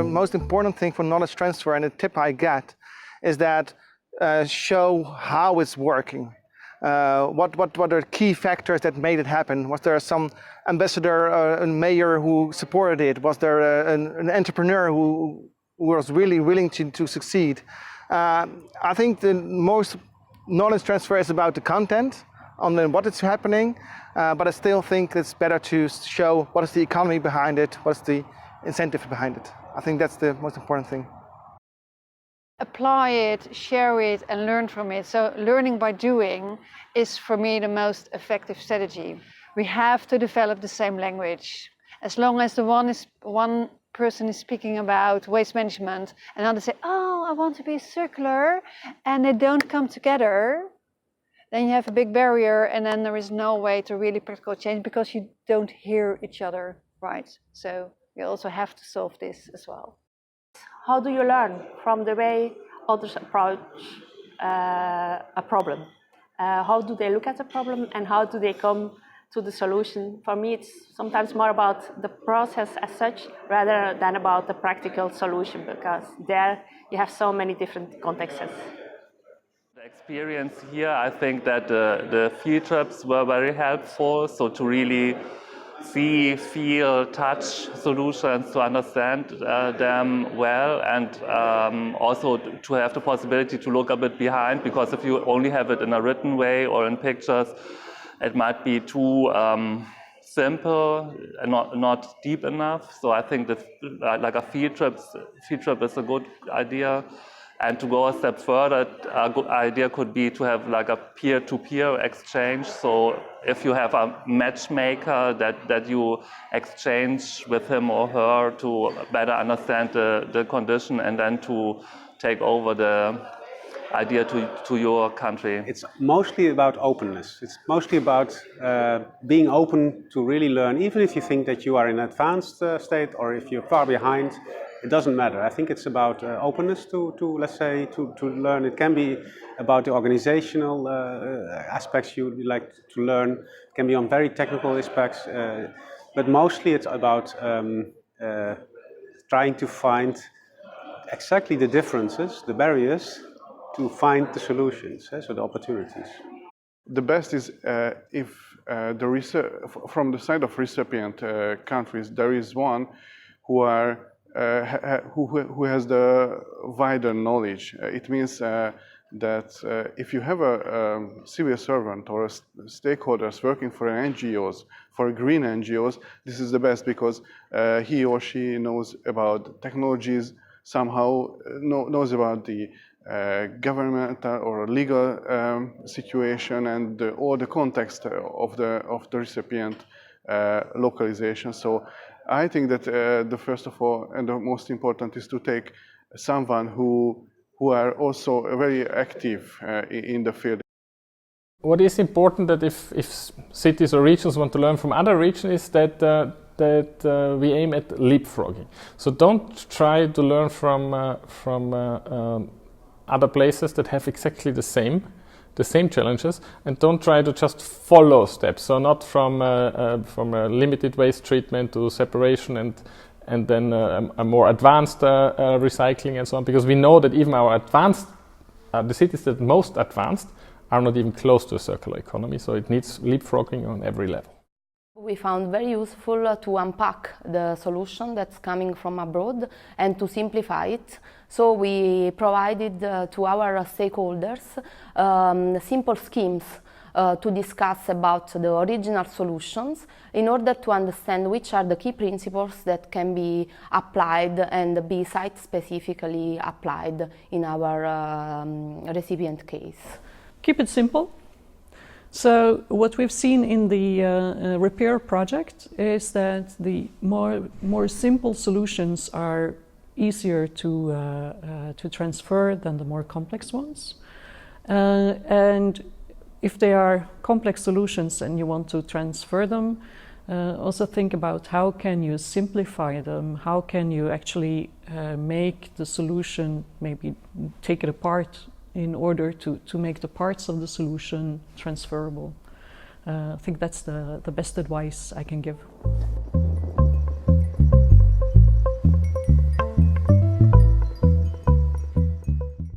the most important thing for knowledge transfer, and the tip I get, is that show how it's working. What are key factors that made it happen? Was there some ambassador, a mayor who supported it? Was there an entrepreneur who was really willing to succeed? I think the most knowledge transfer is about the content, on what is happening, but I still think it's better to show what is the economy behind it, what's the incentive behind it. I think that's the most important thing. Apply it, share it, and learn from it. So learning by doing is, for me, the most effective strategy. We have to develop the same language. As long as one person is speaking about waste management, and others say, "Oh, I want to be circular," and they don't come together, then you have a big barrier, and then there is no way to really practical change because you don't hear each other, right? So we also have to solve this as well. How do you learn from the way others approach a problem? How do they look at the problem and how do they come to the solution? For me, it's sometimes more about the process as such rather than about the practical solution, because there you have so many different contexts. The experience here, I think that the field trips were very helpful, so to really see, feel, touch solutions, to understand them well, and also to have the possibility to look a bit behind, because if you only have it in a written way or in pictures, it might be too simple and not deep enough. So I think that like a field trip is a good idea. And to go a step further, a good idea could be to have like a peer-to-peer exchange. So if you have a matchmaker that you exchange with him or her to better understand the condition and then to take over the idea to your country. It's mostly about openness. It's mostly about being open to really learn, even if you think that you are in an advanced state or if you're far behind. It doesn't matter. I think it's about openness to let's say, to learn. It can be about the organizational aspects you like to learn. It can be on very technical aspects, but mostly it's about trying to find exactly the differences, the barriers, to find the solutions, so the opportunities. The best is if from the side of recipient countries, there is one who has the wider knowledge. It means that if you have a civil servant or stakeholders working for NGOs, for green NGOs, this is the best because he or she knows about technologies, somehow knows about the governmental or legal situation and all the context of the recipient localization. So I think that the first of all and the most important is to take someone who are also very active in the field. What is important that if cities or regions want to learn from other regions is that we aim at leapfrogging. So don't try to learn from other places that have exactly the same challenges, and don't try to just follow steps. So not from a limited waste treatment to separation and then a more advanced recycling and so on, because we know that even our advanced, the cities that most advanced are not even close to a circular economy. So it needs leapfrogging on every level. We found very useful to unpack the solution that's coming from abroad and to simplify it. So we provided to our stakeholders simple schemes to discuss about the original solutions in order to understand which are the key principles that can be applied and be site-specifically applied in our recipient case. Keep it simple. So what we've seen in the REPAiR project is that the more simple solutions are easier to transfer than the more complex ones. And if they are complex solutions and you want to transfer them, also think about how can you simplify them, how can you actually make the solution, maybe take it apart in order to make the parts of the solution transferable. I think that's the best advice I can give.